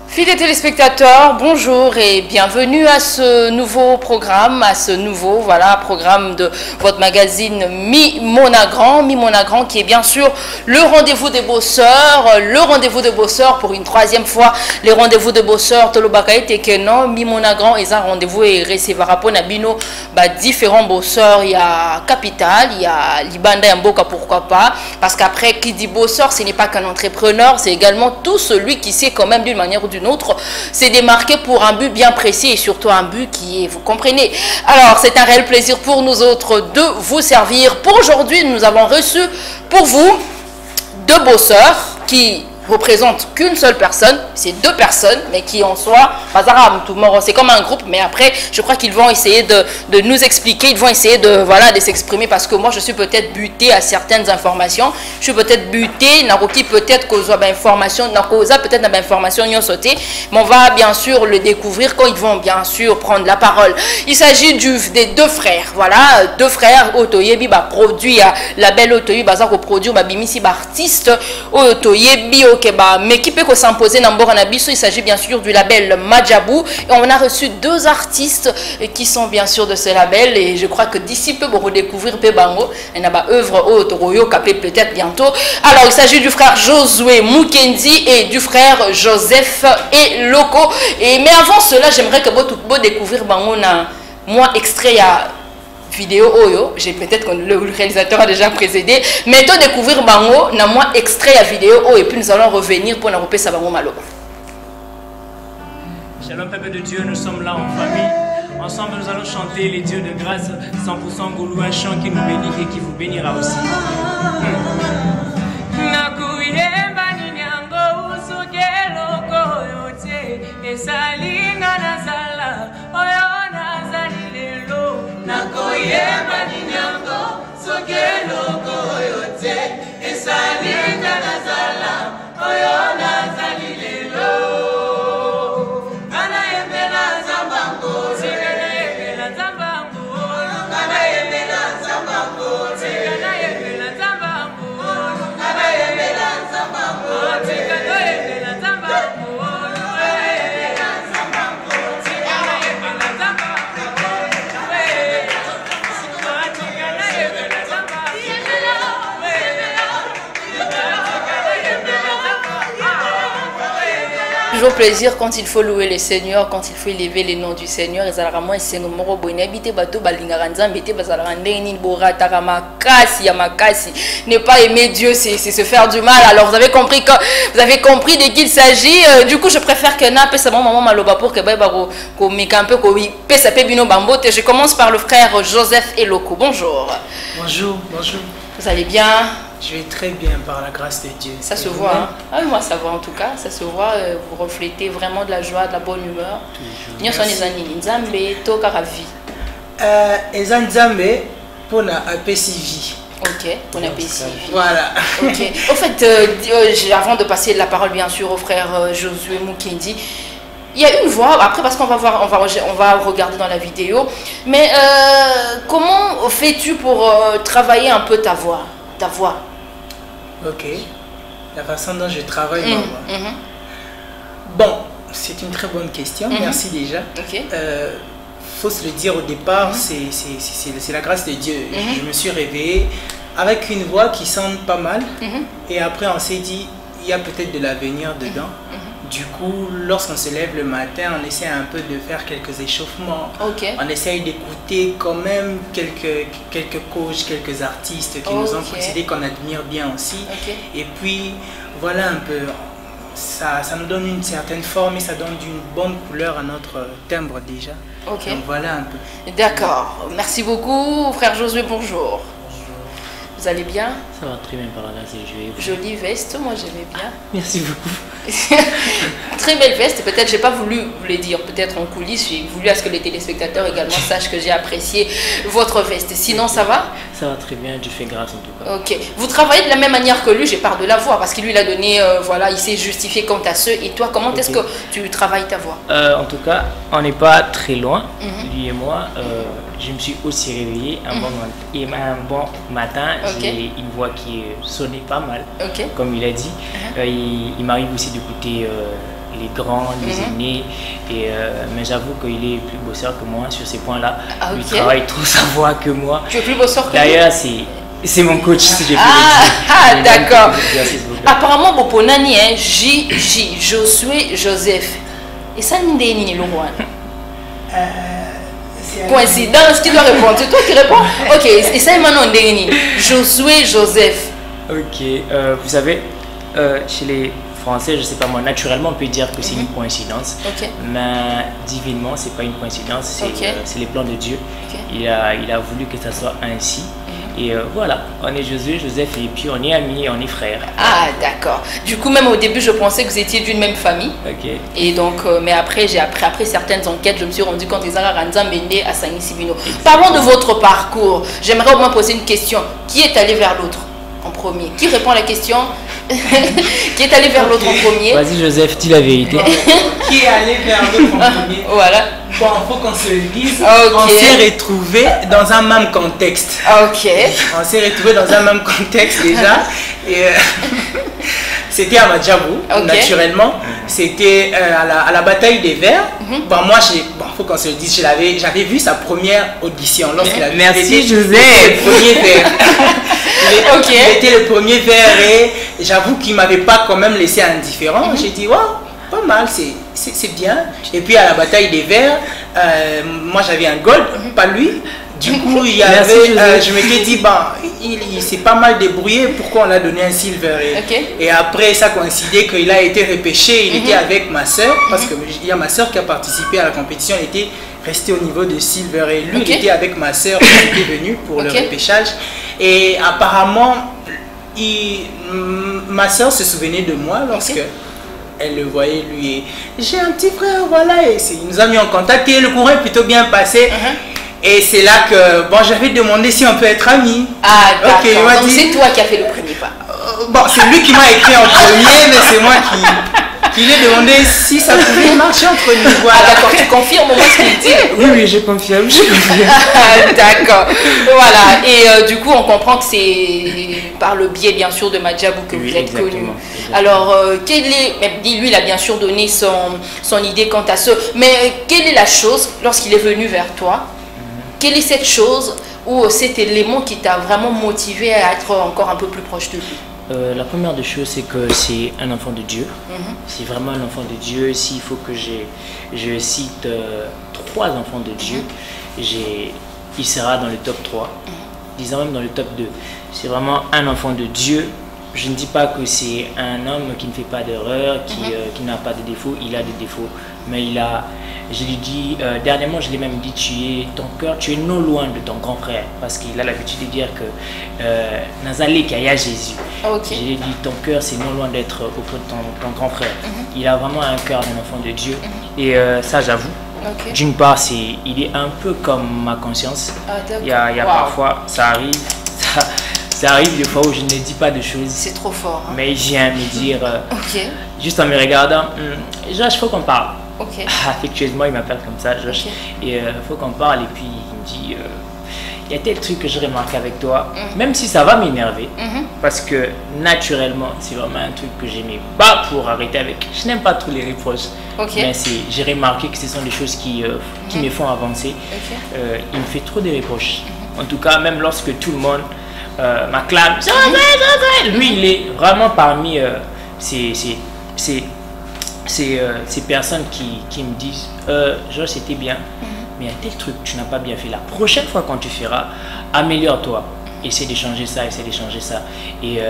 Fidèles téléspectateurs, bonjour et bienvenue à ce nouveau programme, programme de votre magazine Mi Monagrand. Mi Monagrand qui est bien sûr le rendez-vous des bosseurs, pour une troisième fois, les rendez-vous de bosseurs, Tolobakaïte et Kenon, Mi Monagrand est un rendez-vous et recevra pour Nabino, différents bosseurs, il y a Capital, il y a Libanda Mboka, pourquoi pas, parce qu'après qui dit bosseur, ce n'est pas qu'un entrepreneur, c'est également tout celui qui sait quand même d'une manière ou d'une autre c'est démarqué pour un but bien précis et surtout un but qui est, vous comprenez. Alors c'est un réel plaisir pour nous autres de vous servir. Pour aujourd'hui, nous avons reçu pour vous deux bosseurs qui représentent qu'une seule personne, c'est deux personnes, mais qui en soi, c'est comme un groupe, mais après, je crois qu'ils vont essayer de nous expliquer, ils vont essayer de s'exprimer, parce que moi, je suis peut-être buté à certaines informations, je suis peut-être buté, Naroki peut-être qu'on soit information, Nakosa peut-être n'a information n'y sauté, mais on va bien sûr le découvrir quand ils vont bien sûr prendre la parole. Il s'agit des deux frères, deux frères, Otoyebi, produit, la belle Otoyebi, produit, Bimisi, artiste, Otoyebi, mais qui peut s'imposer dans Boranabiso. Il s'agit bien sûr du label Majabou et on a reçu deux artistes qui sont bien sûr de ce label et je crois que d'ici peu pour redécouvrir Pebango et n'a pas œuvre Otoroyo Capé peut-être bientôt. Alors il s'agit du frère Josué Mukendi et du frère Joseph et Loco. Mais avant cela, j'aimerais que vous découvrir Bango na moi extrait à vidéo Oyo, j'ai peut-être que le réalisateur a déjà précédé, mais tout découvrir Bango, n'a moins extrait à vidéo Oyo et puis nous allons revenir pour nous repérer ça Bango Maloba. Shalom peuple de Dieu, nous sommes là en famille. Ensemble nous allons chanter les dieux de grâce, 100% Goulou, un chant qui nous bénit et qui vous bénira aussi. Nakoyeba ninyango sokelo koyote esalinga nazala oyo nazali lelo kana yembela zambango kana yembela zambango kana yembela zambango kana yembela zambango kana yembela zambango kana yembela zambango Toujours plaisir quand il faut louer le Seigneur, quand il faut élever le nom du Seigneur. Et ça moi c'est un moro bonne habité bateau balingaranza mbete bazalangeni bora tarama kasi ya makasi. Ne pas aimer Dieu c'est se faire du mal. Alors vous avez compris de qui il s'agit. Du coup je préfère que na pe sa maman maloba pour que ba ko mekampe ko pe sa pe bino bambote. Je commence par le frère Joseph Eloko. Bonjour. Bonjour, bonjour. Vous allez bien? Je vais très bien par la grâce de Dieu. Ça se voit, hein? Ah oui, moi ça voit en tout cas, ça se voit, vous reflétez vraiment de la joie, de la bonne humeur. Nous sommes les amis, Nzambe, Toka Ravi. Nzambe pour la APCV. Ok, pour la APCV. Voilà. Ok. Au fait, avant de passer la parole bien sûr au frère Josué Mukendi, il y a une voix, après parce qu'on va voir, on va regarder dans la vidéo, mais comment fais-tu pour travailler un peu ta voix? Ok, la façon dont je travaille ma voix. Bon, c'est une très bonne question, merci déjà. Ok. Faut se le dire au départ, c'est la grâce de Dieu. Je me suis réveillé avec une voix qui sonne pas mal et après on s'est dit, il y a peut-être de l'avenir dedans. Du coup, lorsqu'on se lève le matin, on essaie un peu de faire quelques échauffements. On essaye d'écouter quand même quelques coachs, quelques artistes qui nous ont précédés, qu'on admire bien aussi. Et puis, voilà un peu, ça nous donne une certaine forme et ça donne une bonne couleur à notre timbre déjà. Donc voilà un peu. D'accord. Merci beaucoup, frère Josué, bonjour. Vous allez bien? Ça va très bien par là, c'est joué. Jolie veste, moi j'aimais bien. Merci beaucoup. très belle veste. Peut-être j'ai pas voulu vous le dire, peut-être en coulisses, j'ai voulu à ce que les téléspectateurs également sachent que j'ai apprécié votre veste. Sinon, ça va? Ça va très bien, Dieu fait grâce en tout cas. Ok. Vous travaillez de la même manière que lui, j'ai peur de la voix, parce que lui, il a donné, voilà, il s'est justifié quant à ceux. Et toi, comment est-ce que tu travailles ta voix? En tout cas, on n'est pas très loin, lui et moi. Je me suis aussi réveillé un bon matin. J'ai une voix qui sonnait pas mal, comme il a dit. Il m'arrive aussi d'écouter les grands, les aînés, mais j'avoue qu'il est plus bosseur que moi sur ces points-là. Il travaille trop sa voix que moi. Tu es plus bosseur que moi? D'ailleurs, c'est mon coach, si j'ai pu le dire. D'accord. Apparemment, Boponani, J, Josué, Joseph. Et ça, nous déni le roi. Coïncidence, qui doit répondre? C'est toi qui réponds? Ok, et ça, maintenant, déni. Josué, Joseph. Ok, vous savez, chez les Français, je sais pas moi, naturellement, on peut dire que c'est une coïncidence. Mais divinement, c'est pas une coïncidence, c'est les plans de Dieu. Il a voulu que ça soit ainsi. Et voilà, on est Josué, Joseph, et puis on est amis, on est frères. Ah, d'accord. Du coup, même au début, je pensais que vous étiez d'une même famille. Et donc, mais après, après certaines enquêtes, je me suis rendu compte que Zara Ranza Mende à Sani Sibino. Parlons de votre parcours. J'aimerais au moins poser une question. Qui est allé vers l'autre en premier? Qui répond à la question? Qui est allé vers l'autre en premier? Vas-y, Joseph, dis la vérité. Qui est allé vers l'autre en premier? Voilà. Bon, il faut qu'on se le dise. On s'est retrouvés dans un même contexte. On s'est retrouvés dans un même contexte déjà. Et c'était à Madjabou, naturellement. C'était à la bataille des Verts. Bon, moi, il faut qu'on se le dise, j'avais vu sa première audition. Merci, Joseph. Le premier Vert. Il était le premier Vert et j'avoue qu'il ne m'avait pas quand même laissé indifférent. J'ai dit, waouh, pas mal, c'est bien. Et puis à la bataille des Verts, moi j'avais un gold, pas lui. Du coup, il y avait, je m'étais dit, il s'est pas mal débrouillé, pourquoi on l'a donné un silver? Et après, ça coïncidait qu'il a été repêché, il était avec ma soeur, parce qu'il y a ma soeur qui a participé à la compétition, elle était restée au niveau de silver. Et lui, il était avec ma soeur, qui était venu pour le repêchage. Et apparemment, ma soeur se souvenait de moi lorsque elle le voyait, lui. Et j'ai un petit frère, voilà. Et il nous a mis en contact et le courant est plutôt bien passé. Et c'est là que j'avais demandé si on peut être amis. Ah, d'accord. Donc c'est toi qui as fait le premier pas. C'est lui qui m'a écrit en premier, mais c'est moi qui lui ai demandé si ça pouvait marcher entre nous. Voilà. Ah, d'accord, tu confirmes au moins ce qu'il dit? Oui, je confirme. D'accord. Voilà. Et du coup, on comprend que c'est par le biais, bien sûr, de Madjabou que vous êtes connu. Alors, lui, il a bien sûr donné son idée quant à ce. Mais quelle est la chose, lorsqu'il est venu vers toi, quelle est cette chose ou cet élément qui t'a vraiment motivé à être encore un peu plus proche de lui? La première des choses, c'est que c'est un enfant de Dieu. C'est vraiment un enfant de Dieu. S'il faut que je cite 3 enfants de Dieu, il sera dans le top 3, disons même dans le top 2. C'est vraiment un enfant de Dieu. Je ne dis pas que c'est un homme qui ne fait pas d'erreur, qui n'a pas de défauts. Il a des défauts, mais je lui dis, dernièrement je l'ai même dit, ton cœur, tu es non loin de ton grand frère, parce qu'il a l'habitude de dire que Nazalé qui a Jésus. Je lui ai dit, ton cœur c'est non loin d'être auprès de ton grand frère. Il a vraiment un cœur d'un enfant de Dieu, et ça j'avoue. D'une part, il est un peu comme ma conscience. Il y a parfois, ça arrive des fois où je ne dis pas de choses. C'est trop fort. Mais il vient me dire, juste en me regardant, Josh, il faut qu'on parle. Affectueusement, il m'appelle comme ça, Josh. Et il faut qu'on parle. Et puis il me dit, il y a tel truc que j'ai remarqué avec toi, même si ça va m'énerver, parce que naturellement, c'est vraiment un truc que j'aimais pas pour arrêter avec. Je n'aime pas trop les reproches, mais j'ai remarqué que ce sont des choses qui me font avancer. Il me fait trop de reproches. En tout cas, même lorsque tout le monde m'acclame, lui il est vraiment parmi ces personnes qui me disent Georges, c'était bien, mais il y a tel truc tu n'as pas bien fait. La prochaine fois quand tu feras, améliore-toi, essaie de changer ça, et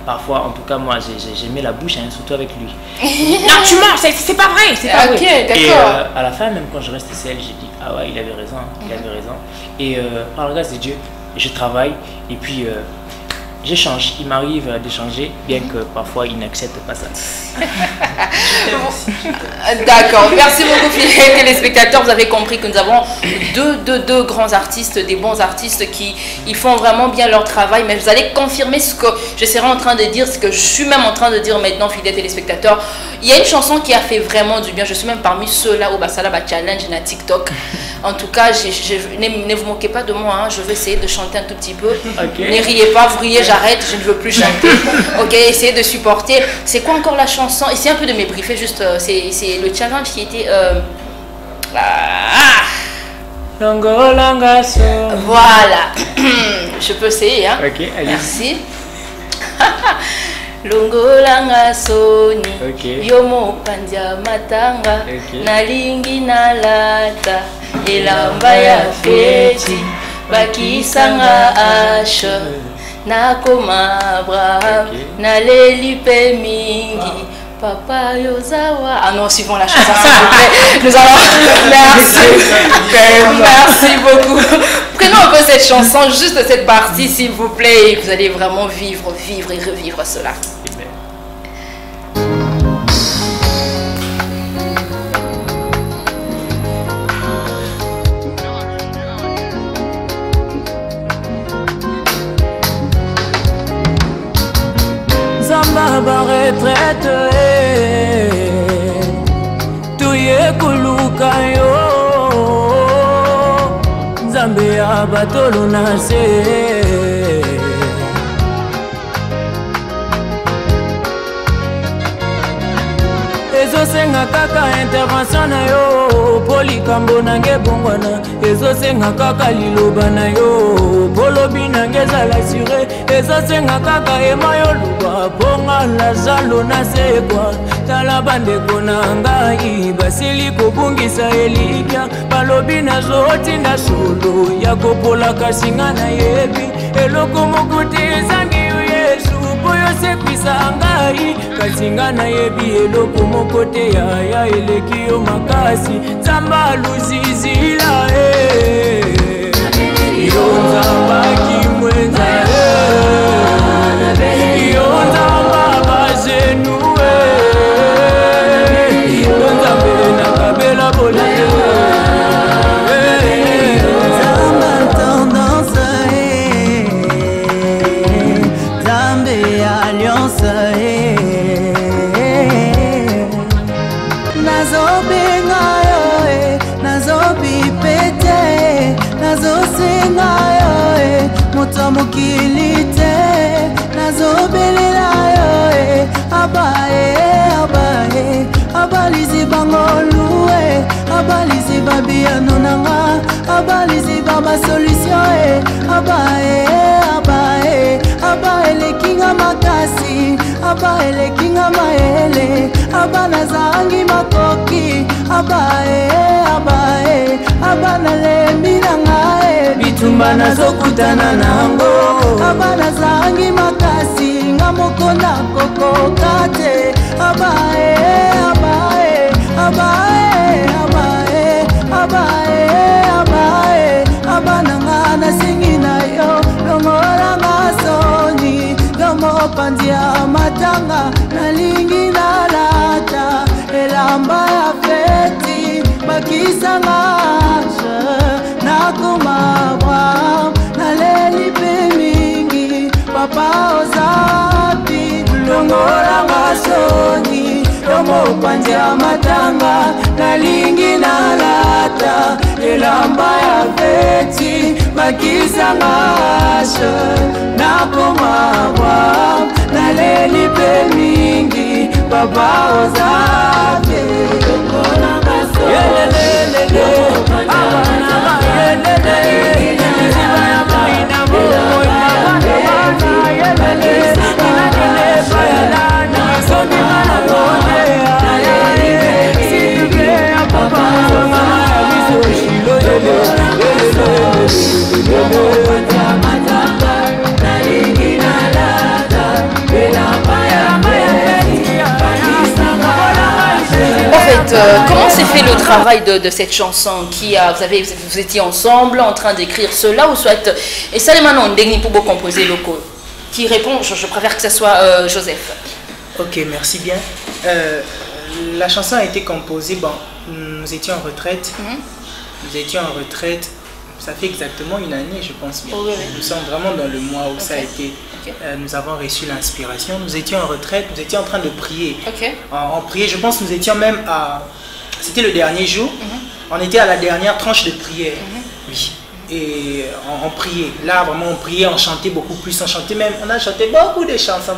parfois, en tout cas moi j'ai mis la bouche, surtout avec lui. Non, tu mens, c'est pas vrai, c'est pas vrai. Et à la fin, même quand je reste seul, j'ai dit ah ouais, il avait raison, et par la grâce de Dieu, je travaille, et puis j'échange. Il m'arrive d'échanger, bien que parfois il n'accepte pas ça. D'accord, merci beaucoup fidèles téléspectateurs. Vous avez compris que nous avons deux grands artistes, des bons artistes qui ils font vraiment bien leur travail. Mais vous allez confirmer ce que je serai en train de dire, ce que je suis même en train de dire maintenant, fidèles téléspectateurs. Il y a une chanson qui a fait vraiment du bien. Je suis même parmi ceux-là au Bassalaba Challenge et TikTok. En tout cas, ne vous moquez pas de moi, hein. Je vais essayer de chanter un tout petit peu. Okay. Ne riez pas, vous riez, j'arrête, je ne veux plus chanter. Ok, essayez de supporter. C'est quoi encore la chanson? Essayez un peu de m'ébriefer, juste, c'est le challenge qui était... Voilà, je peux essayer, hein. Ok, allez. Merci. Longolanga soni yomo pandia matanga nalingi nalata elamba ya feti bakisanga asha nakoma Abraham naleli pe mingi Papa Yozawa. Ah non, suivons la chanson, s'il vous plaît. Nous allons... Merci. Merci beaucoup. Prenons un peu cette chanson, juste cette partie, s'il vous plaît. Et vous allez vraiment vivre et revivre cela. Zamba retraite tuye kuluka yo Zambe ya batolo na se Ezo senga kaka intervention na yo Polikambo nange bongwana Ezo senga kaka liloba na yo Bolobi nange zala sure Ezo senga kaka ema yo luba Ponga la zalo na sekwa Tala bandeko na ngai Basili kobungisa elikya Balobi na zoti na solo Ya kopola kasinga na yebi Eloko mokuti ezangi Yesu Poyo sekwisa ngai Kasinga na yebi eloko mokote ya eleki yo makasi Zamba luzizila Yo nzamba kimwenza Yo nzamba bazenu Yo nzambe na kabela bole Zamba tendance Zambe alliance Moto mokilite nazobelela yo abae abalizi bangolue abalizi babiano nanga abalizi baba solution abae lekinga makasi abae lekinga maele abana zangi makoki abae abana lembi nangae bitumba nazokutana nango abana zangi makasi nga mokonda kokokate abana nga nasingi na yo longola nga soni yomo pandia matanga nalingi nalata elamba ya feti bakisanga nakomabwa naleli pe mingi papa ozapi longola nga soni yomo pandia matanga nalingi nalata elamba ya feti bakisanga nakomabwa naleli pe mingi papa ozapi longola nga soni Comment s'est fait le travail de cette chanson vous étiez ensemble en train d'écrire cela ou soit et ça les maintenant on déni pour composer locaux qui répond. Je préfère que ce soit Joseph. Ok, merci bien. La chanson a été composée, bon, nous étions en retraite. Nous étions en retraite, ça fait exactement une année, je pense bien. Nous sommes vraiment dans le mois où ça a été. Nous avons reçu l'inspiration. Nous étions en retraite, nous étions en train de prier. On priait, je pense que nous étions même à... C'était le dernier jour. On était à la dernière tranche de prière. Oui. Et on priait. Là, vraiment, on priait, on chantait beaucoup plus. On chantait même, on a chanté beaucoup de chansons.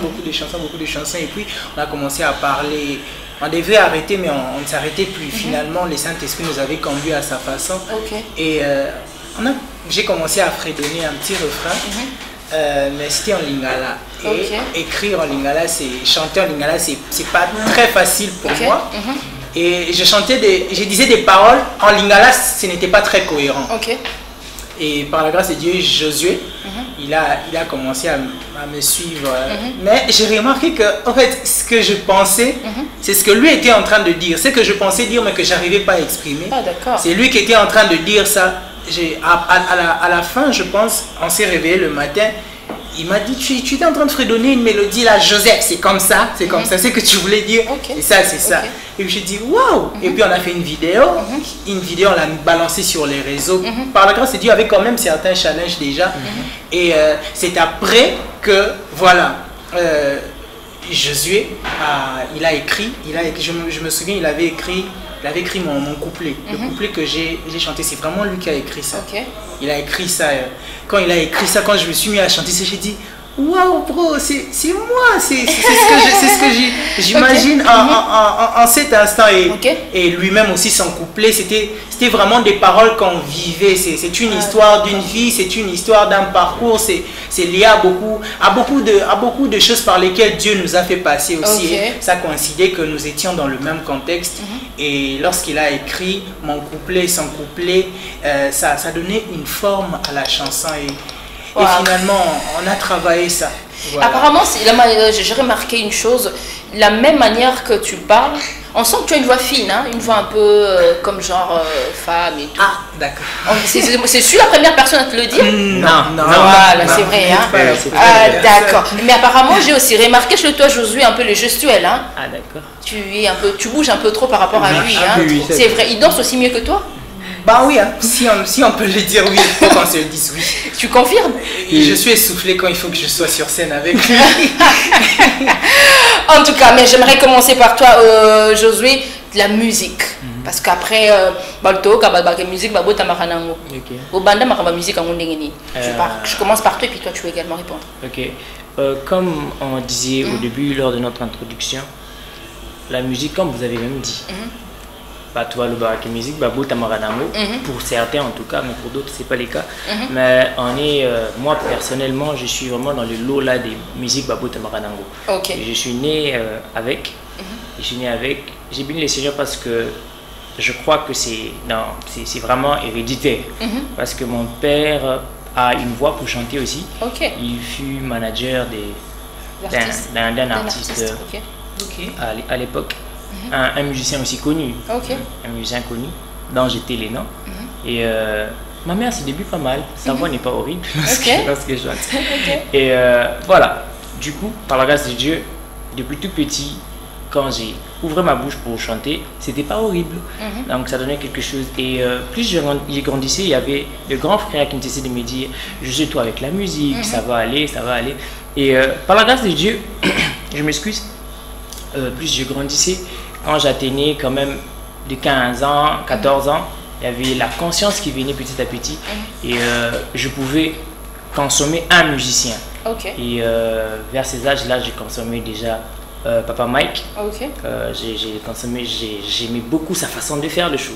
Et puis, on a commencé à parler. On devait arrêter, mais on ne s'arrêtait plus. Finalement, le Saint-Esprit nous avait conduits à sa façon. Et j'ai commencé à fredonner un petit refrain. Mais c'était en lingala. Et écrire en lingala, chanter en lingala, c'est pas très facile pour moi. Et je disais des paroles en lingala, ce n'était pas très cohérent. Et par la grâce de Dieu, Josué, il a commencé à me suivre. Mais j'ai remarqué que, en fait, ce que je pensais, c'est ce que lui était en train de dire. Ce que je pensais dire, mais que je n'arrivais pas à exprimer. C'est lui qui était en train de dire ça. À la fin, je pense, on s'est réveillé le matin. Il m'a dit, tu étais en train de fredonner une mélodie là, Joseph, c'est comme ça, c'est ça, c'est ce que tu voulais dire. Et ça, c'est ça. Et puis j'ai dit, waouh. Et puis on a fait une vidéo, on l'a balancée sur les réseaux. Par la grâce de Dieu, avec quand même certains challenges déjà. Et c'est après que, voilà, Josué, il a écrit, je me souviens, il avait écrit mon couplet. Le couplet que j'ai chanté, c'est vraiment lui qui a écrit ça. Il a écrit ça. Quand il a écrit ça, quand je me suis mis à chanter, j'ai dit waouh, bro, c'est moi, c'est ce que j'imagine en cet instant. Et lui-même aussi, son couplet, c'était vraiment des paroles qu'on vivait. C'est une histoire d'une vie, c'est une histoire d'un parcours, c'est lié à beaucoup de choses par lesquelles Dieu nous a fait passer aussi. Et ça coïncidait que nous étions dans le même contexte. Et lorsqu'il a écrit mon couplet, son couplet, ça donnait une forme à la chanson. Et finalement, on a travaillé ça. Voilà. Apparemment, j'ai remarqué une chose, la même manière que tu parles, on sent que tu as une voix fine, hein, une voix un peu comme genre femme et tout. Ah, d'accord. C'est sûr la première personne à te le dire? Non. Voilà, c'est vrai. Hein? D'accord. Mais apparemment, j'ai aussi remarqué chez toi, Josué, un peu le gestuel. Hein? Ah, d'accord. Tu bouges un peu trop par rapport à lui. Hein? C'est vrai, il danse aussi mieux que toi? Bah oui, hein. si on peut le dire oui, il faut qu'on se le dise oui. Tu confirmes? Je suis essoufflé quand il faut que je sois sur scène avec lui. En tout cas, mais j'aimerais commencer par toi, Josué, de la musique. Parce qu'après, musique, je commence par toi et puis toi tu veux également répondre. Ok. Comme on disait au début lors de notre introduction, la musique, comme vous avez même dit, toi le barak musique pour certains en tout cas, mais pour d'autres c'est pas le cas. Mais moi personnellement je suis vraiment dans le lot là des musiques Babou Tamaranango. Je suis né avec, j'ai béni le Seigneur parce que je crois que c'est vraiment héréditaire, parce que mon père a une voix pour chanter aussi. Il fut manager d'un artiste à l'époque. Un musicien aussi connu, un musicien connu, dont j'étais les noms. Et ma mère, ses débuts pas mal, sa voix n'est pas horrible lorsque je chante. Et voilà, du coup, par la grâce de Dieu, depuis tout petit, quand j'ai ouvert ma bouche pour chanter, c'était pas horrible. Donc ça donnait quelque chose. Et plus je grandissais, il y avait de grands frères qui me disaient de me dire, je suis toi avec la musique, ça va aller, ça va aller. Et par la grâce de Dieu, je m'excuse, plus je grandissais, quand j'atteignais quand même de 15 ans, 14 ans, il y avait la conscience qui venait petit à petit et je pouvais consommer un musicien. Et vers ces âges-là, j'ai consommé déjà Papa Mike. J'aimais beaucoup sa façon de faire les choses.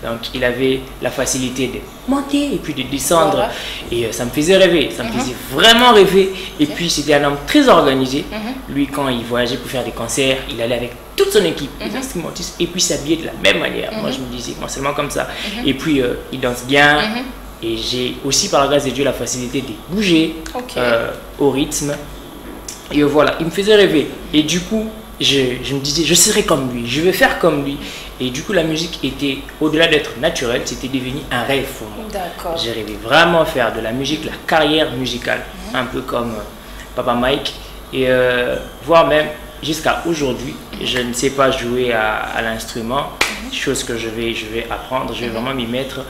Donc il avait la facilité de monter et puis de descendre. Et ça me faisait rêver, ça me faisait vraiment rêver. Et puis c'était un homme très organisé. Lui, quand il voyageait pour faire des concerts, il allait avec toute son équipe, les instrumentistes, et puis s'habillait de la même manière. Moi je me disais, moi seulement comme ça. Et puis il danse bien. Et j'ai aussi par la grâce de Dieu la facilité de bouger au rythme. Et voilà, il me faisait rêver. Et du coup, je me disais, je serai comme lui, je vais faire comme lui. Et du coup, la musique était, au-delà d'être naturelle, c'était devenu un rêve pour moi. J'ai rêvé vraiment faire de la musique, la carrière musicale. Un peu comme Papa Mike, et voire même jusqu'à aujourd'hui, je ne sais pas jouer à l'instrument, chose que je vais apprendre, je vais vraiment m'y mettre,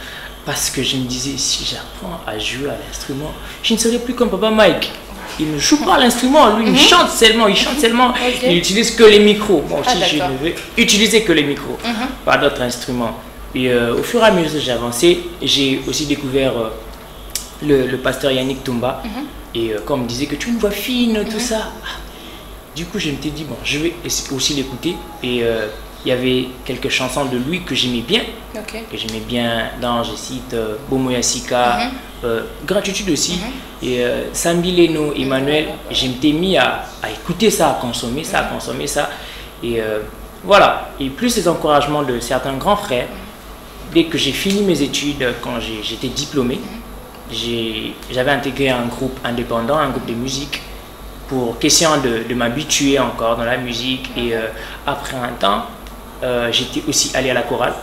parce que je me disais, si j'apprends à jouer à l'instrument, je ne serai plus comme Papa Mike. Il ne joue pas à l'instrument, lui, il chante seulement, il n'utilise que les micros. Moi aussi, je ne vais utiliser que les micros, pas d'autres instruments. Et au fur et à mesure que j'ai avancé, j'ai aussi découvert le pasteur Yannick Toumba. Et comme il me disait que tu as une voix fine, tout ça. Du coup, je me suis dit, bon, je vais aussi l'écouter. Et il y avait quelques chansons de lui que j'aimais bien. Que j'aimais bien dans, je cite, Bomoya Sika, Gratitude aussi. Et Sambi Leno, Emmanuel, je m'étais mis à écouter ça, à consommer ça, Et voilà. Et plus les encouragements de certains grands frères, dès que j'ai fini mes études, quand j'étais diplômé, j'avais intégré un groupe indépendant, un groupe de musique, pour question de m'habituer encore dans la musique. Et après un temps, j'étais aussi allé à la chorale.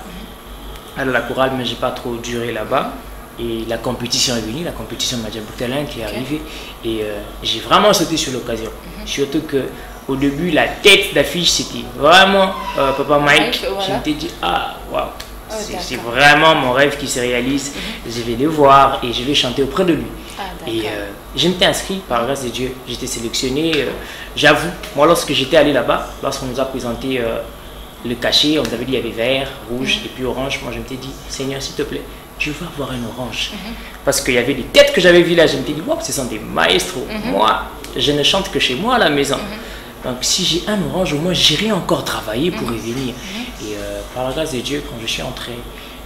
Mais j'ai pas trop duré là-bas. Et la compétition est venue, la compétition Madja Boutalin qui est arrivée. Et j'ai vraiment sauté sur l'occasion. Surtout que au début, la tête d'affiche, c'était vraiment Papa Mike. Je m'étais dit, ah, waouh, c'est vraiment mon rêve qui se réalise. Je vais le voir et je vais chanter auprès de lui. Et je m'étais inscrit, par grâce de Dieu, j'étais sélectionné. J'avoue, moi lorsque j'étais allé là-bas, lorsqu'on nous a présenté le cachet, on nous avait dit il y avait vert, rouge et puis orange, moi je m'étais dit, Seigneur s'il te plaît, je veux avoir un orange. Parce qu'il y avait des têtes que j'avais vues là, je m'étais dit, wow, ce sont des maestros. Moi, je ne chante que chez moi à la maison. Donc si j'ai un orange, au moins j'irai encore travailler pour y venir. Et par la grâce de Dieu, quand je suis entré,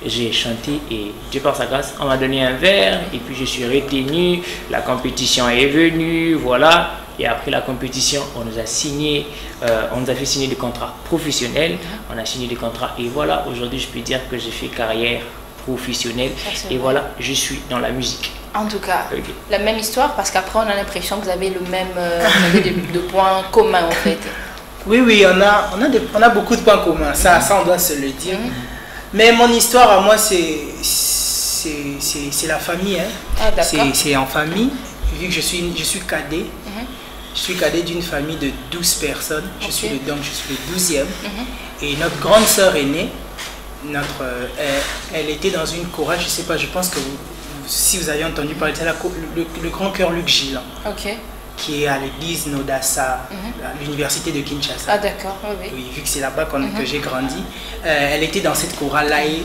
j'ai chanté et Dieu par sa grâce, on m'a donné un verre et puis je suis retenu, la compétition est venue, voilà. Et après la compétition, on nous a fait signer des contrats professionnels, on a signé des contrats et voilà, aujourd'hui je peux dire que j'ai fait carrière professionnelle et voilà, je suis dans la musique. En tout cas, la même histoire parce qu'après on a l'impression que vous avez le même, vous avez de points communs en fait. Oui, on a beaucoup de points communs, ça on doit se le dire. Mais mon histoire à moi, c'est la famille. C'est en famille, vu que je suis cadet. Je suis cadet d'une famille de 12 personnes. Je suis le 12e. Et notre grande sœur aînée, elle était dans une chorale, je ne sais pas, je pense que si vous avez entendu parler, c'est le grand cœur Luc Gillan. Qui est à l'église Nodassa, à l'université de Kinshasa. Ah d'accord, oui, vu que c'est là-bas que j'ai grandi. Elle était dans cette chorale-là et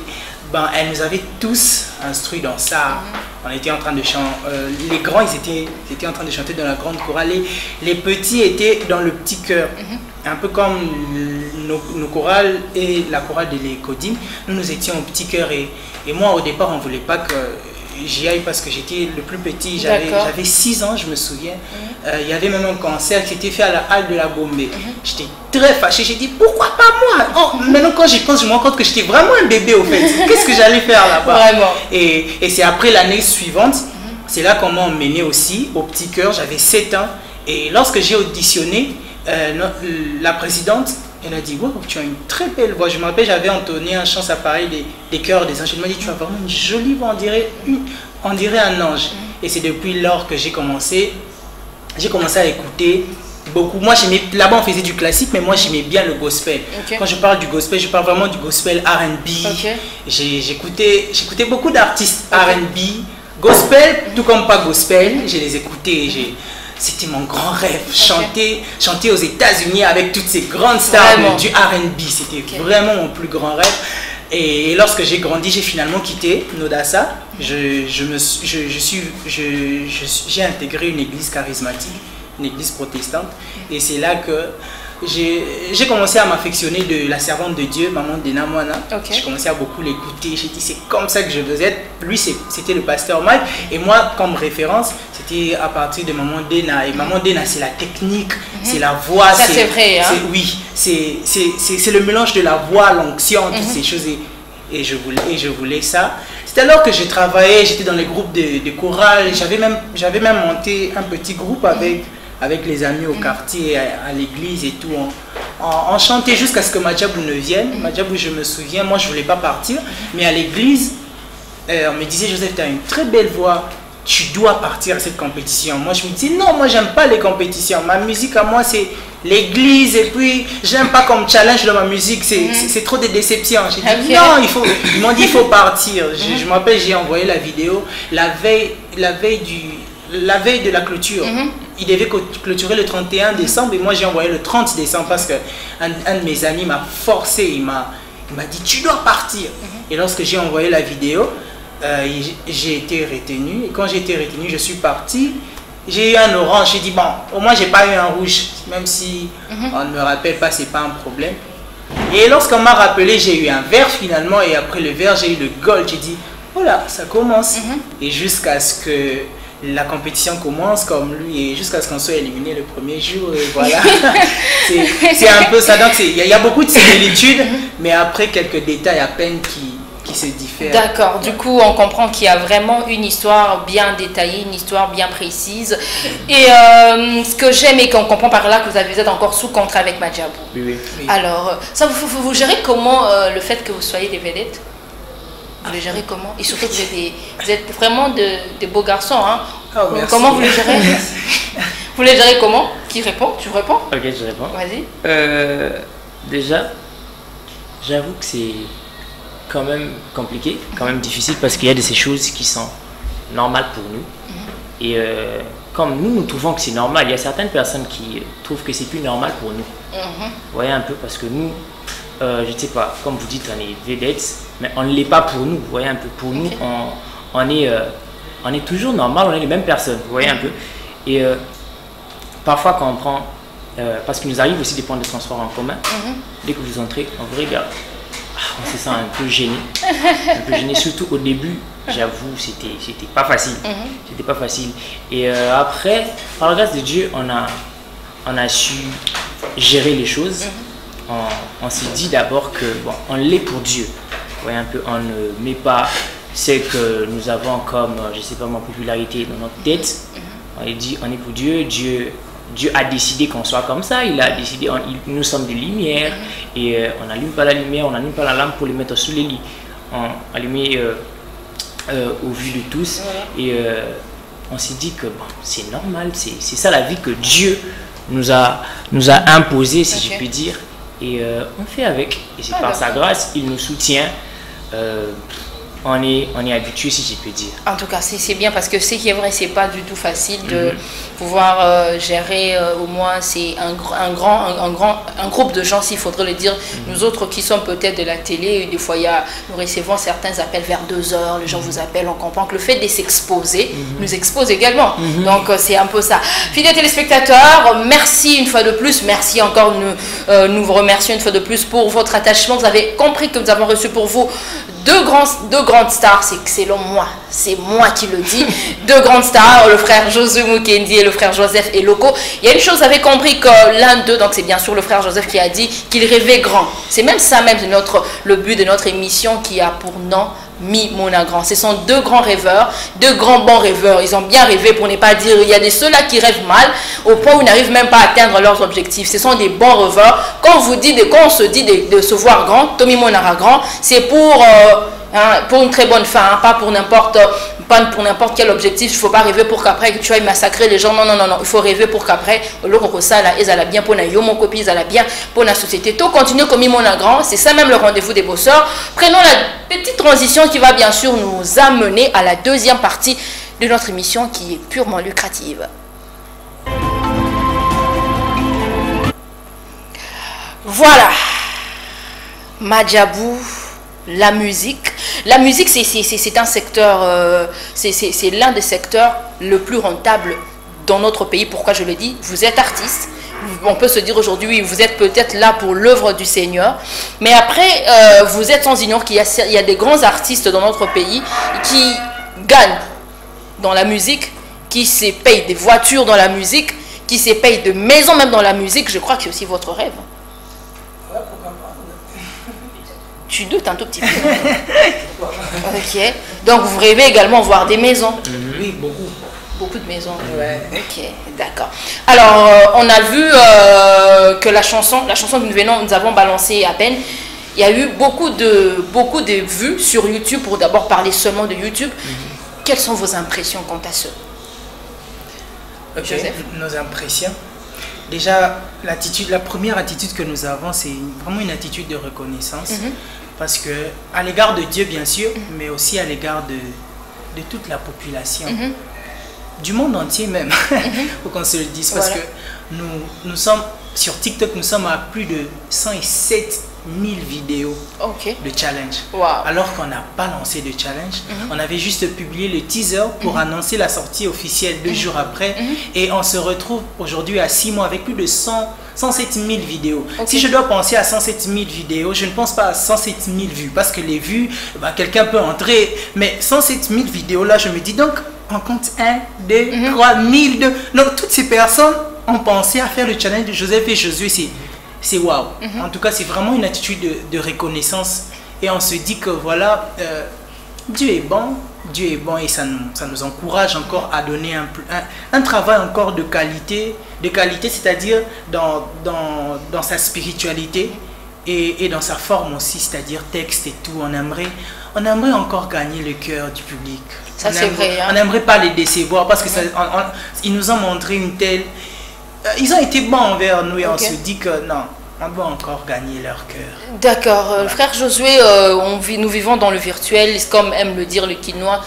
elle nous avait tous instruits dans ça. On était en train de chanter, les grands ils étaient en train de chanter dans la grande chorale et les petits étaient dans le petit chœur. Un peu comme nos chorales et la chorale de l'Écodine, nous étions au petit chœur et moi au départ on ne voulait pas que j'y aille parce que j'étais le plus petit, j'avais 6 ans je me souviens. Il y avait même un concert qui était fait à la halle de la Bombay. J'étais très fâché, j'ai dit pourquoi pas moi. Maintenant quand j'y pense je me rends compte que j'étais vraiment un bébé au fait. Qu'est-ce que j'allais faire là-bas? Et c'est après l'année suivante, c'est là qu'on m'a emmené aussi au petit chœur, j'avais 7 ans. Et lorsque j'ai auditionné, la présidente, elle a dit, wow, tu as une très belle voix. Je me rappelle, j'avais entonné un chant pareil des chœurs des anges. Elle m'a dit, tu as vraiment une jolie voix, on dirait un ange. Et c'est depuis lors que j'ai commencé à écouter beaucoup. Moi, là-bas, on faisait du classique, mais moi, j'aimais bien le gospel. Quand je parle du gospel, je parle vraiment du gospel R&B. J'écoutais beaucoup d'artistes R&B, gospel, tout comme pas gospel. Je les écoutais. C'était mon grand rêve, chanter aux États-Unis avec toutes ces grandes stars du R&B. C'était vraiment mon plus grand rêve. Et lorsque j'ai grandi, j'ai finalement quitté Nodassa. J'ai intégré une église charismatique, une église protestante. Et c'est là que j'ai commencé à m'affectionner de la servante de Dieu, Maman Dena Moana. J'ai commencé à beaucoup l'écouter. J'ai dit c'est comme ça que je veux être. Lui c'était le pasteur Mike et moi comme référence c'était à partir de Maman Dena. Et Maman Dena c'est la technique, c'est la voix. Ça c'est vrai. Hein? Oui, c'est le mélange de la voix, l'onction, toutes ces choses. Et je voulais ça. C'était alors que je travaillais, j'étais dans les groupes de chorale. J'avais même monté un petit groupe avec les amis au quartier, à l'église et tout. On chantait jusqu'à ce que Madjabou ne vienne. Madjabou, je me souviens, moi je ne voulais pas partir. Mais à l'église, on me disait, Joseph, tu as une très belle voix. tu dois partir à cette compétition. Moi, je me dis, non, moi, j'aime pas les compétitions. Ma musique, à moi, c'est l'église. Et puis, j'aime pas comme challenge dans ma musique. C'est trop de déceptions. J'ai dit, non, ils m'ont dit, il faut partir. Je me rappelle, j'ai envoyé la vidéo la veille de la clôture. Il devait clôturer le 31 décembre. Et moi, j'ai envoyé le 30 décembre parce qu'un de mes amis m'a forcé. Il m'a dit, tu dois partir. Et lorsque j'ai envoyé la vidéo, j'ai été retenu, et quand j'ai été retenu, je suis parti. J'ai eu un orange, j'ai dit bon, au moins j'ai pas eu un rouge, même si on ne me rappelle pas, c'est pas un problème. Et lorsqu'on m'a rappelé, j'ai eu un vert finalement, et après le vert, j'ai eu le gold. J'ai dit voilà, ça commence. Et jusqu'à ce que la compétition commence comme lui, et jusqu'à ce qu'on soit éliminé le premier jour, et voilà. C'est un peu ça. Donc il y a beaucoup de similitudes, mais après quelques détails à peine qui se diffèrent. D'accord, du coup on comprend qu'il y a vraiment une histoire bien détaillée, une histoire bien précise. Et ce que j'aime et qu'on comprend par là que vous êtes encore sous contrat avec Madjabou. Oui. Alors, ça vous gérez comment le fait que vous soyez des vedettes? Vous les gérez comment? Et surtout vous êtes vraiment de beaux garçons, hein? Oh, comment vous les gérez? Vous les gérez comment? Qui répond? Tu réponds? Ok, je réponds. Vas-y. Déjà, j'avoue que c'est quand même compliqué, quand même difficile, parce qu'il y a de ces choses qui sont normales pour nous. Et comme nous trouvons que c'est normal, il y a certaines personnes qui trouvent que c'est plus normal pour nous. Vous voyez un peu, parce que nous, je ne sais pas, comme vous dites, on est vedettes, mais on ne l'est pas pour nous. Vous voyez un peu, pour nous, on est toujours normal, on est les mêmes personnes. Vous voyez un peu. Et parfois, quand on prend, parce qu'il nous arrive aussi des points de transport en commun, dès que vous entrez, on vous regarde. On se sent un peu gêné, surtout au début, j'avoue, c'était pas facile. C'était pas facile. Et après, par la grâce de Dieu, on a su gérer les choses. On s'est dit d'abord que bon, on l'est pour Dieu. Vous voyez un peu, on ne met pas ce que nous avons comme, je sais pas, ma popularité dans notre tête. On a dit, on est pour Dieu. Dieu a décidé qu'on soit comme ça, il a décidé, nous sommes des lumières, et on n'allume pas la lumière, on n'allume pas la lampe pour les mettre sous les lits, on allumait au vu de tous, et on s'est dit que bon, c'est normal, c'est ça la vie que Dieu nous a imposée, si je puis dire, et on fait avec, et c'est par sa grâce, il nous soutient. On est habitué, si je peux dire. En tout cas, c'est bien, parce que ce qui est vrai, c'est pas du tout facile de pouvoir gérer au moins c'est un groupe de gens, s'il faudrait le dire. Nous autres qui sommes peut-être de la télé, des fois nous recevons certains appels vers 2 heures, les gens vous appellent, on comprend que le fait de s'exposer nous expose également. Donc c'est un peu ça. Fidèles téléspectateurs, merci une fois de plus, merci encore, nous vous remercions une fois de plus pour votre attachement. Vous avez compris que nous avons reçu pour vous deux grandes stars, c'est moi qui le dis, 2 grandes stars, le frère Josué Mukendi et le frère Joseph Eloko. Il y a une chose, vous avez compris que l'un d'eux, donc c'est bien sûr le frère Joseph qui a dit qu'il rêvait grand. C'est même ça, même le but de notre émission qui a pour nom Mi Mona Grand. Ce sont 2 grands rêveurs, 2 grands bons rêveurs. Ils ont bien rêvé, pour ne pas dire, il y a de ceux-là qui rêvent mal, au point où ils n'arrivent même pas à atteindre leurs objectifs. Ce sont des bons rêveurs. Quand on se dit de se voir grand, Tommy Monara grand, c'est pour une très bonne fin, hein, pas pour n'importe quel objectif. Il ne faut pas rêver pour qu'après tu ailles massacrer les gens. Non, il faut rêver pour qu'après ça là, bien pour mon copie, ils allaient bien pour la société. Tout continue comme mon grand, c'est ça même le rendez-vous des bosseurs. Prenons la petite transition qui va bien sûr nous amener à la deuxième partie de notre émission qui est purement lucrative. Voilà, Madjabou. La musique, c'est un secteur, c'est l'un des secteurs le plus rentable dans notre pays. Pourquoi je le dis? Vous êtes artiste, on peut se dire aujourd'hui, vous êtes peut-être là pour l'œuvre du Seigneur, mais après, vous êtes sans ignorer qu'il y a des grands artistes dans notre pays qui gagnent dans la musique, qui se payent des voitures dans la musique, qui se payent de maisons même dans la musique. Je crois que c'est aussi votre rêve. Tu doutes un tout petit peu. Ok. Donc vous rêvez également de voir des maisons. Oui, beaucoup. Beaucoup de maisons. Ouais. Ok, d'accord. Alors, on a vu que la chanson que nous avons balancée à peine, il y a eu beaucoup de vues sur YouTube, pour d'abord parler seulement de YouTube. quelles sont vos impressions quant à ce? Joseph? Nos impressions. Déjà, la première attitude que nous avons, c'est vraiment une attitude de reconnaissance. Parce que, à l'égard de Dieu, bien sûr, mais aussi à l'égard de toute la population. Du monde entier même, faut qu'on se le dise. Parce que nous sommes, sur TikTok, nous sommes à plus de 107 000 vidéos de challenge. Alors qu'on n'a pas lancé de challenge. On avait juste publié le teaser pour annoncer la sortie officielle 2 jours après. Et on se retrouve aujourd'hui à 6 mois avec plus de 107 000 vidéos. Si je dois penser à 107 000 vidéos, je ne pense pas à 107 000 vues. Parce que les vues, quelqu'un peut entrer. Mais 107 000 vidéos, là, je me dis donc, on compte 1, 2, 3, 1002. Donc, toutes ces personnes ont pensé à faire le challenge de Joseph et Josué. C'est waouh. En tout cas, c'est vraiment une attitude de reconnaissance. Et on se dit que voilà, Dieu est bon et ça nous encourage encore à donner un travail encore de qualité, c'est-à-dire dans sa spiritualité et dans sa forme aussi, c'est-à-dire texte et tout. On aimerait encore gagner le cœur du public. Ça, c'est vrai. On n'aimerait pas les décevoir parce que ils nous ont montré une telle... Ils ont été bons envers nous et on se dit que non, on doit encore gagner leur cœur. D'accord. Frère Josué, nous vivons dans le virtuel, comme aime le dire le Quinois,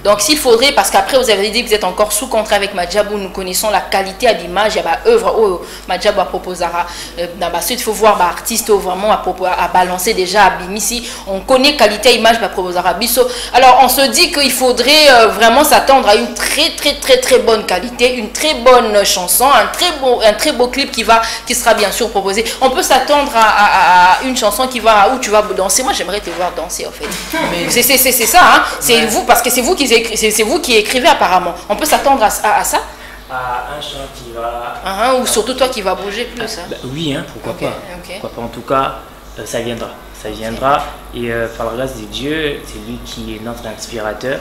donc s'il faudrait, parce qu'après vous avez dit que vous êtes encore sous contrat avec Madjabou, nous connaissons la qualité à l'image, il y a œuvre Madjabou proposera. Il faut voir artiste vraiment à balancer déjà à Bimisi. On connaît qualité à image proposera Bisso. Alors on se dit qu'il faudrait vraiment s'attendre à une très bonne qualité, une très bonne chanson, un très beau clip qui sera bien sûr proposé. On peut s'attendre à une chanson où tu vas danser. Moi j'aimerais te voir danser en fait. C'est ça, hein? C'est vous, parce que c'est vous qui écrivez apparemment. On peut s'attendre à ça? À un chant qui va... ou surtout toi qui va bouger plus. Oui, hein, pourquoi pas. Pourquoi pas. En tout cas, ça viendra. Ça viendra. Et par la grâce de Dieu, c'est lui qui est notre inspirateur.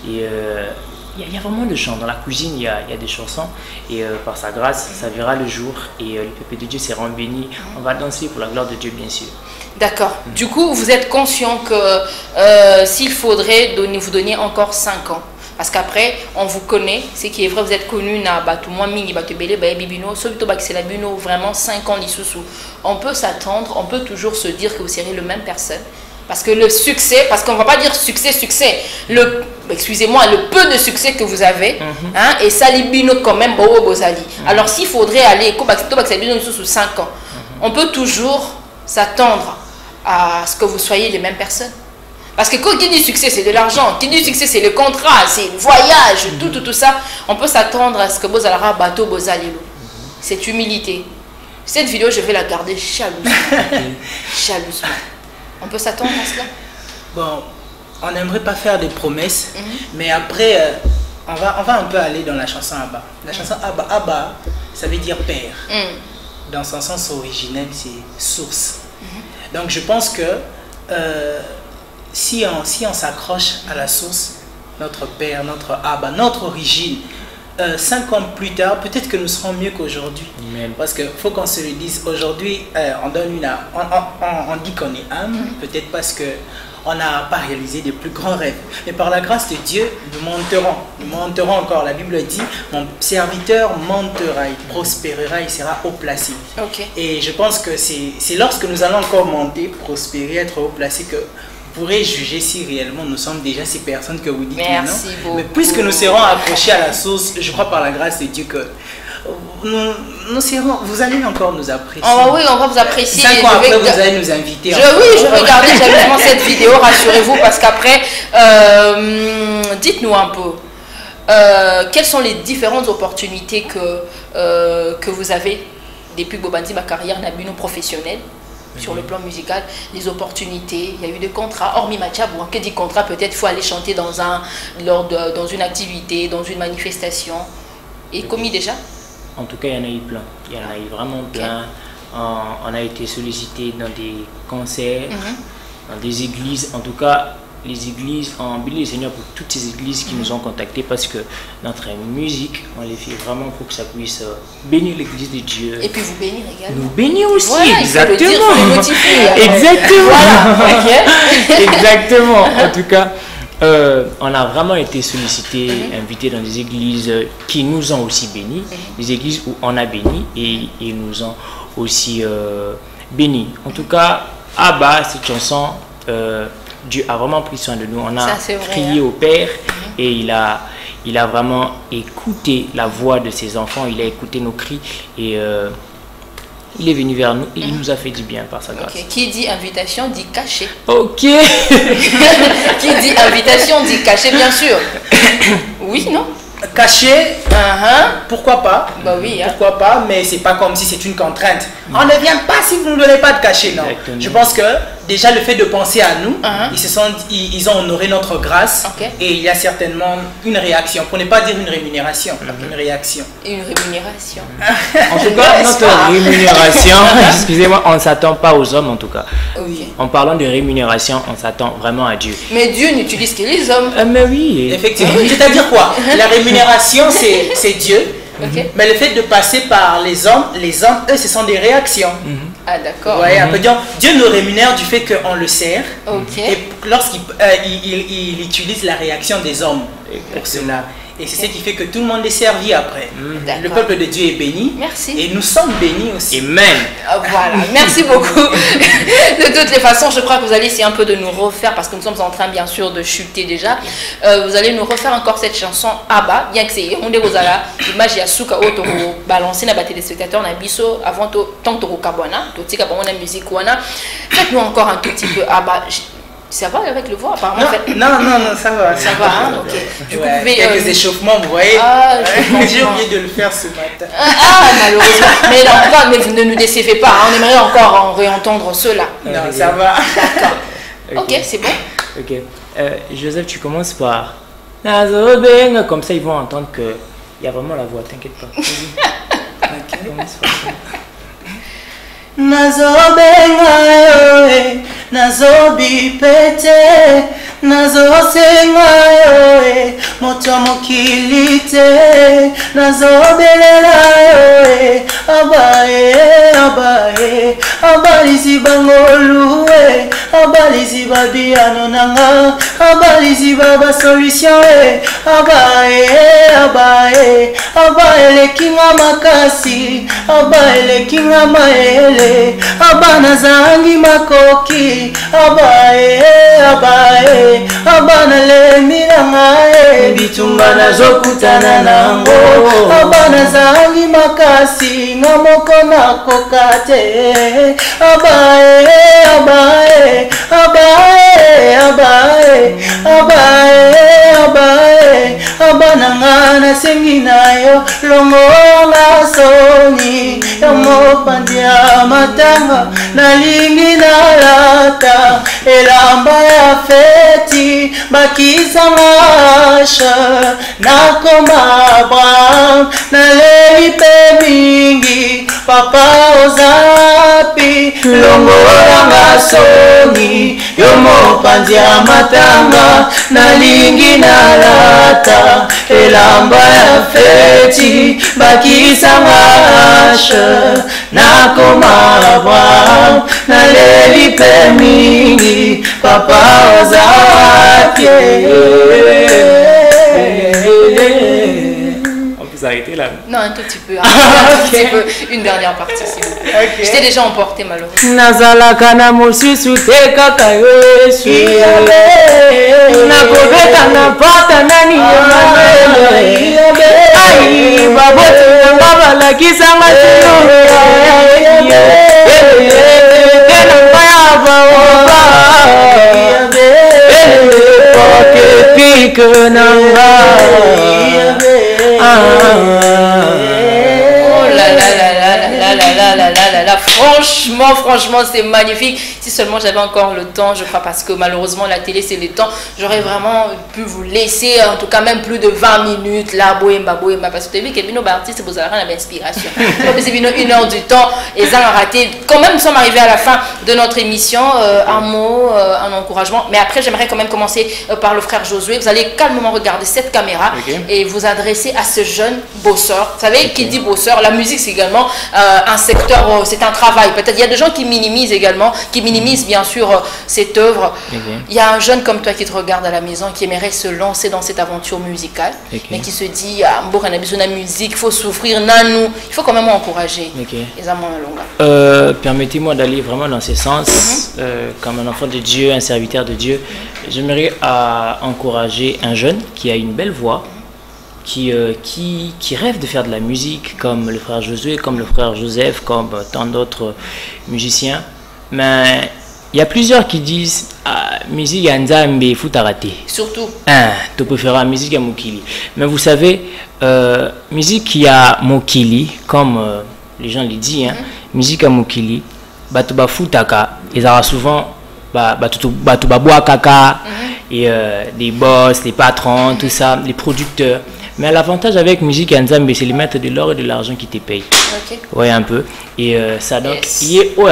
Et il y a vraiment le chant. Dans la cuisine, il y a des chansons. Et par sa grâce, ça verra le jour. Et le peuple de Dieu sera béni. On va danser pour la gloire de Dieu, bien sûr. D'accord. Du coup, vous êtes conscient que s'il faudrait vous donner encore 5 ans, parce qu'après, on vous connaît, c'est qui est vrai, vous êtes connu, vraiment 5 ans, on peut s'attendre, on peut toujours se dire que vous serez la même personne. Parce que le succès, parce qu'on ne va pas dire succès, excusez-moi, le peu de succès que vous avez, et ça libino quand même, alors s'il faudrait aller, sous 5 ans, on peut toujours s'attendre à ce que vous soyez les mêmes personnes. Parce que quand qui dit succès, c'est de l'argent, qui dit succès, c'est le contrat, c'est le voyage, tout ça. On peut s'attendre à ce que vous allez bateau, cette humilité. Cette vidéo, je vais la garder chaleureusement. On peut s'attendre à cela? Bon, on n'aimerait pas faire des promesses, mais après, on va un peu aller dans la chanson Abba. La chanson Abba, ça veut dire père. Dans son sens originel, c'est source. Donc je pense que si on s'accroche à la source, notre père, notre Abba, notre origine, 5 ans plus tard, peut-être que nous serons mieux qu'aujourd'hui. Parce qu'il faut qu'on se le dise. Aujourd'hui, on dit qu'on est âme, peut-être parce qu'on n'a pas réalisé des plus grands rêves. Mais par la grâce de Dieu, nous monterons encore. La Bible dit, mon serviteur montera, il prospérera, il sera haut placé. Et je pense que c'est lorsque nous allons encore monter, prospérer, être haut placé, que pourrait juger si réellement nous sommes déjà ces personnes que vous dites maintenant. Beaucoup. Mais puisque nous serons accrochés à la source, je crois par la grâce de Dieu que vous allez encore nous apprécier. Oui, on va vous apprécier. 5 ans après, vous allez nous inviter. Je regardais jalousement cette vidéo, rassurez-vous, parce qu'après, dites-nous un peu, quelles sont les différentes opportunités que vous avez depuis Bobandi, ma carrière Nabino professionnelle? Sur le plan musical, les opportunités, il y a eu des contrats, hormis Madjabou, que dit contrat, peut-être il faut aller chanter dans une activité, dans une manifestation. Et commis déjà? En tout cas, il y en a eu plein. Il y en a eu vraiment plein. On a été sollicité dans des concerts, dans des églises. En tout cas, les églises, on bénit le Seigneur pour toutes ces églises qui nous ont contactés parce que notre musique, on les fait vraiment pour que ça puisse bénir l'église de Dieu. Et puis vous bénir également. Nous bénir aussi, voilà, exactement. Exactement. Voilà, Exactement. En tout cas, On a vraiment été sollicité, invité dans des églises qui nous ont aussi bénis, des églises où on a béni et ils nous ont aussi bénis. En tout cas, Abba, cette chanson, Dieu a vraiment pris soin de nous. On a prié au Père et il a vraiment écouté la voix de ses enfants, il a écouté nos cris et il est venu vers nous et il nous a fait du bien par sa grâce. Qui dit invitation dit cachet. Ok. Qui dit invitation dit cachet, bien sûr. Oui, non? Caché, pourquoi pas? Bah oui. Pourquoi pas, mais c'est pas comme si c'est une contrainte. On ne vient pas si vous ne donnez pas de cachet, non. Exactement. Je pense que déjà le fait de penser à nous, ils ont honoré notre grâce et il y a certainement une réaction. Pour ne pas dire une rémunération, une réaction. Une rémunération. En tout cas, notre rémunération, excusez-moi, on ne s'attend pas aux hommes en tout cas. Oui. En parlant de rémunération, on s'attend vraiment à Dieu. Mais Dieu n'utilise que les hommes. Mais oui. Effectivement. C'est-à-dire quoi? La rémunération, c'est Dieu. Mais le fait de passer par les hommes, eux, ce sont des réactions. Ah, d'accord. Ouais, on peut dire, Dieu nous rémunère du fait qu'on le sert. Et lorsqu'il il utilise la réaction des hommes pour cela. Et c'est ce qui fait que tout le monde est servi après. Le peuple de Dieu est béni. Merci. Et nous sommes bénis aussi. Amen. Voilà, merci beaucoup. De toutes les façons, je crois que vous allez essayer un peu de nous refaire, parce que nous sommes en train bien sûr de chuter déjà. Vous allez nous refaire encore cette chanson Abba, bien que c'est on est aux ala, l'image Yasuka Otoro balancé na téléspectateurs na biso avant tant que Kabwana, tout tika bon la musique wana. Faites-nous encore un tout petit peu Abba. Ça va avec le voix apparemment? Non, ça va. Ça va, hein? Ok. Du coup, quelques échauffements, vous voyez. J'ai oublié de le faire ce matin. Malheureusement. Mais non, mais vous ne nous décevez pas. On aimerait encore en réentendre cela. Non, ça va. D'accord. Ok, c'est bon. Ok. Joseph, tu commences par Nazobenga, comme ça ils vont entendre qu'il y a vraiment la voix, t'inquiète pas. Ok, commence par ça. Nazobenga yoe, nazobipete, nazosenga yoe, moto mokilite, nazobelela yoe, abae, abalizi bangolue, abalizi babiano nanga, abalizi baba solution abae lekinga makasi, abae lekinga maele. Abana zangi makoki, abae, abana le milangae, bitumba nazokutana nango, abana zangi makasi, ngamoko nakokate, abae, abana ngana sengi nayo, longonga soni, yomopandia matanga, nalingi nalata, elamba ya feti, bakisa masha, nakoma Abraham, naleli pe mingi, papa ozapi, longonga soni, yomopandia matanga, nalingi nalata, elamba ya feti, bakisa masha, nakoma Abraham, naleli pe mingi, papa ozaki. On peut s'arrêter là. Non, un tout petit peu. Un petit peu. Une dernière partie, s'il vous plaît. J'étais déjà emporté, malheureusement. Nazalaka na mosusu te kaka Yesu. Nakobeta na pata nani ai baboti nanga balakisanga tena mbaya baoba poke pike nanga. Oh là là là là là là là là là là là. Franchement, c'est magnifique. Si seulement j'avais encore le temps, je crois, parce que malheureusement la télé c'est le temps, j'aurais vraiment pu vous laisser en tout cas même plus de 20 minutes là, bohemba, parce que tu as vu que nos artistes vous avez l'inspiration. C'est une heure du temps et ça a raté. Quand même, nous sommes arrivés à la fin de notre émission. Un mot, un encouragement. Mais après, j'aimerais quand même commencer par le frère Josué. Vous allez calmement regarder cette caméra et vous adresser à ce jeune bosseur. Vous savez, qui dit bosseur, la musique c'est également un secteur, c'est un travail. Peut-être il y a des gens qui minimisent également, qui minimisent bien sûr cette œuvre. Il y a un jeune comme toi qui te regarde à la maison, qui aimerait se lancer dans cette aventure musicale, mais qui se dit, ah, la musique, il faut souffrir, nanou. Il faut quand même encourager. Permettez-moi d'aller vraiment dans ce sens, comme un enfant de Dieu, un serviteur de Dieu. J'aimerais encourager un jeune qui a une belle voix, qui rêve de faire de la musique, comme le frère Josué, comme le frère Joseph, comme tant d'autres musiciens. Mais il y a plusieurs qui disent musique à Nzambe, il faut t'arrêter. Surtout. Tu peux faire la musique à Mokili. Mais vous savez, musique qui a Mokili, comme les gens le disent, musique à Mokili, Batuba Futaka, ils ont souvent Batuba Boakaka, et des boss, les patrons, tout ça, les producteurs. Mais l'avantage avec musique Nzambe, c'est les mettre de l'or et de l'argent qui te payent. Oui, un peu. Et ça, donc,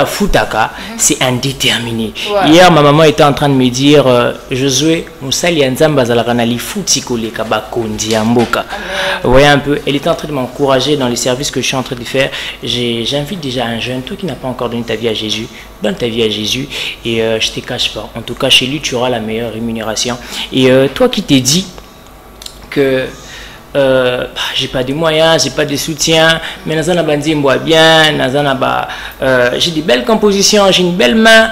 Futaka, c'est indéterminé. Hier, ma maman était en train de me dire, Josué, Moussali Nzamba Zalaranali Futikole Kabakondi Amboka. Oui, un peu. Elle était en train de m'encourager dans les services que je suis en train de faire. J'invite déjà un jeune, toi qui n'as pas encore donné ta vie à Jésus, donne ta vie à Jésus et je ne te cache pas. En tout cas, chez lui, tu auras la meilleure rémunération. Et toi qui t'es dit que j'ai pas de moyens, j'ai pas de soutien, mais Nazana Bandi me voit bien, j'ai des belles compositions, j'ai une belle main.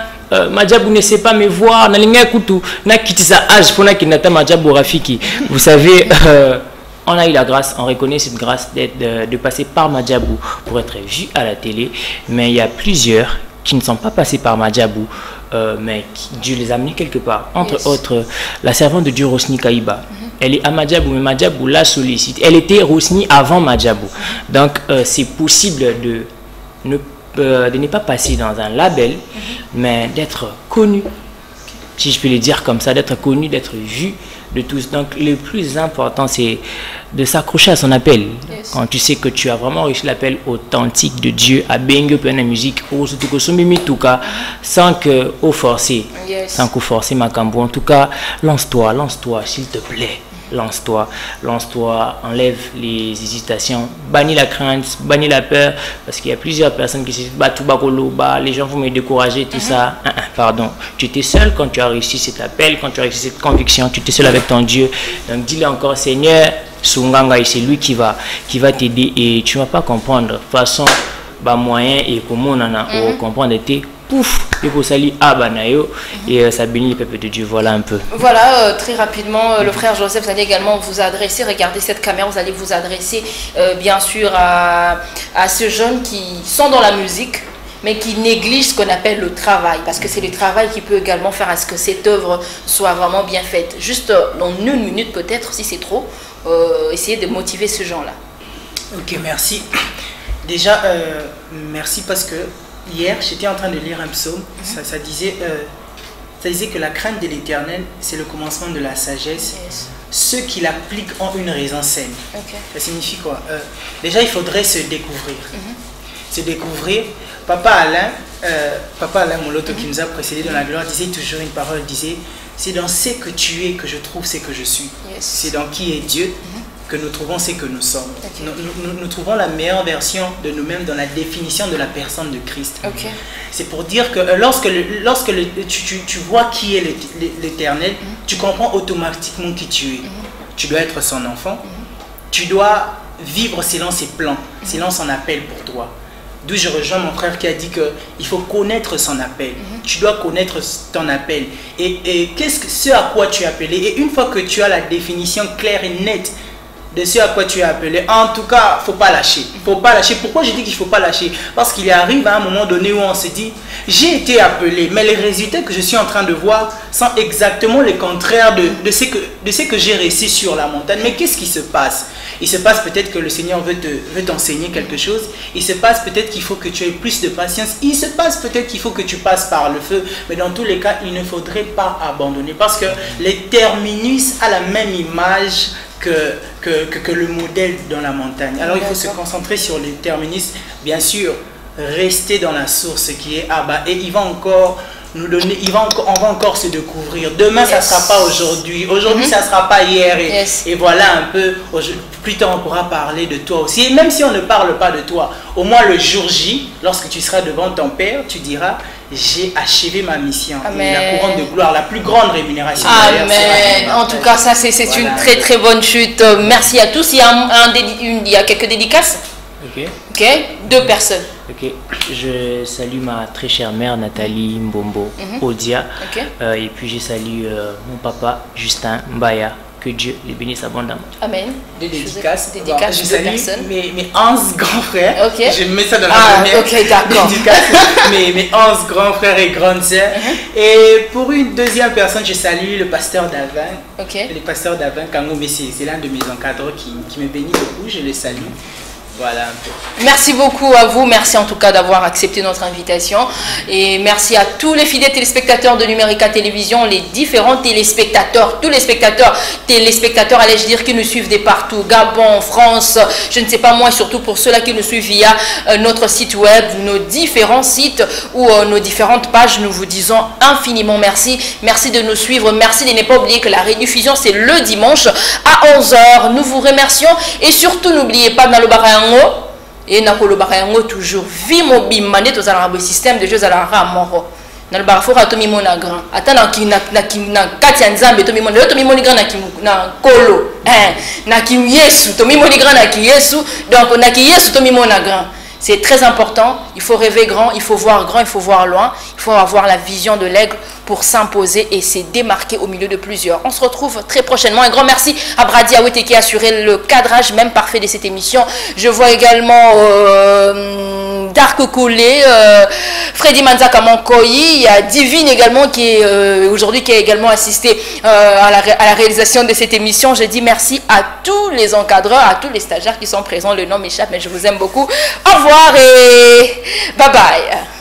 Madjabou ne sait pas me voir, Nalinga Koutou, na kitisa âge, pour qui n'ata Madjabou Rafiki. Vous savez, on a eu la grâce, on reconnaît cette grâce de passer par Madjabou pour être vu à la télé, mais il y a plusieurs qui ne sont pas passés par Madjabou. Mais Dieu les a amenés quelque part. Entre autres, la servante de Dieu Rosni Kaïba. Elle est à Madjabou, mais Madjabou la sollicite. Elle était Rosni avant Madjabou. Donc, c'est possible de ne pas passer dans un label, mais d'être connu. Si je peux le dire comme ça, d'être connu, d'être vu de tous. Donc, le plus important, c'est de s'accrocher à son appel. Quand tu sais que tu as vraiment réussi l'appel authentique de Dieu à Bengue, la musique, sans que forcer, sans que forcer ma cambo. En tout cas, lance-toi, s'il te plaît. Lance-toi, enlève les hésitations, bannis la crainte, bannis la peur, parce qu'il y a plusieurs personnes qui se disent les gens vont me décourager, tout ça. Pardon, tu étais seul quand tu as réussi cet appel, quand tu as réussi cette conviction, tu étais seul avec ton Dieu. Donc dis-le encore, Seigneur, Sunganga, c'est lui qui va t'aider et tu ne vas pas comprendre. De toute façon, moyen et comment on a comprendre était pouf, et pour saluer Abanayo et ça bénit le peuple de Dieu. Voilà un peu. Voilà, très rapidement, le frère Joseph, vous allez également vous adresser, regardez cette caméra, vous allez vous adresser bien sûr à ces jeunes qui sont dans la musique, mais qui négligent ce qu'on appelle le travail, parce que c'est le travail qui peut également faire à ce que cette œuvre soit vraiment bien faite. Juste en une minute peut-être, si c'est trop, essayer de motiver ce gens-là. Ok, merci. Déjà, merci parce que hier, j'étais en train de lire un psaume, ça disait que la crainte de l'Éternel, c'est le commencement de la sagesse. Ceux qui l'appliquent ont une raison saine. Ça signifie quoi? Déjà, il faudrait se découvrir. Se découvrir. Papa Alain Moloto qui nous a précédé dans la gloire disait toujours une parole, disait, c'est dans ce que tu es que je trouve ce que je suis. C'est dans qui est Dieu que nous trouvons ce que nous sommes. Nous trouvons la meilleure version de nous-mêmes dans la définition de la personne de Christ. C'est pour dire que lorsque tu vois qui est l'Éternel, tu comprends automatiquement qui tu es. Tu dois être son enfant. Tu dois vivre selon ses plans, selon son appel pour toi. D'où je rejoins mon frère qui a dit qu'il faut connaître son appel. Tu dois connaître ton appel. Et qu'est-ce que ce à quoi tu es appelé? Et une fois que tu as la définition claire et nette de ce à quoi tu es appelé, en tout cas, il ne faut pas lâcher. Faut pas lâcher. Pourquoi je dis qu'il ne faut pas lâcher? Parce qu'il arrive à un moment donné où on se dit, j'ai été appelé, mais les résultats que je suis en train de voir sont exactement le contraire de ce que j'ai réussi sur la montagne. Mais qu'est-ce qui se passe? Il se passe peut-être que le Seigneur veut t'enseigner quelque chose. Il se passe peut-être qu'il faut que tu aies plus de patience. Il se passe peut-être qu'il faut que tu passes par le feu. Mais dans tous les cas, il ne faudrait pas abandonner. Parce que les terminus a la même image que le modèle dans la montagne. Alors il faut se concentrer sur les terminus. Bien sûr, rester dans la source qui est Abba. Et il va encore nous donner, on va encore se découvrir. Demain, ça ne sera pas aujourd'hui. Aujourd'hui, ça ne sera pas hier. Et voilà un peu, plus tard, on pourra parler de toi aussi. Et même si on ne parle pas de toi, au moins le jour J, lorsque tu seras devant ton père, tu diras, j'ai achevé ma mission. Et la couronne de gloire, la plus grande rémunération. Amen. En tout cas, ça, c'est une très très bonne chute. Merci à tous. Il y a quelques dédicaces. Ok. 2 personnes. Ok. Je salue ma très chère mère Nathalie Mbombo Odia. Et puis je salue mon papa Justin Mbaya. Que Dieu les bénisse abondamment. Amen. 2 dédicaces. Je salue mes 11 grands frères. Je mets ça dans la première dédicace. mes 11 grands frères et grandes sœurs. Et pour une deuxième personne, je salue le pasteur Davin. Le pasteur Davin Kango Messi. C'est l'un de mes encadreurs qui me bénit beaucoup. Je le salue. Voilà un peu. Merci beaucoup à vous. Merci en tout cas d'avoir accepté notre invitation. Et merci à tous les fidèles téléspectateurs de Numérica Télévision, les différents téléspectateurs, tous les téléspectateurs, allais-je dire, qui nous suivent de partout. Gabon, France, je ne sais pas moi, et surtout pour ceux-là qui nous suivent via notre site web, nos différents sites ou nos différentes pages, nous vous disons infiniment merci. Merci de nous suivre. Merci de ne pas oublier que la rediffusion, c'est le dimanche à 11h. Nous vous remercions et surtout, n'oubliez pas dans le barrière et na kolobayango toujours vie mobile mané to za le système de jeux à la ramoro na le barafora to mimona grand atana ki na kati ya nzambe to mimona to mimoni grand na kolo na ki Yesu to mimoni grand na ki Yesu donc na ki Yesu to mimona grand. C'est très important, il faut rêver grand, il faut voir loin, il faut avoir la vision de l'aigle pour s'imposer et se démarquer au milieu de plusieurs. On se retrouve très prochainement. Un grand merci à Brady Awete qui a assuré le cadrage même parfait de cette émission. Je vois également Dark Koulé, Freddy Manzaka Mankoyi, il y a Divine également qui est aujourd'hui qui a également assisté à la réalisation de cette émission. Je dis merci à tous les encadreurs, à tous les stagiaires qui sont présents. Le nom m'échappe mais je vous aime beaucoup. Au revoir et bye bye.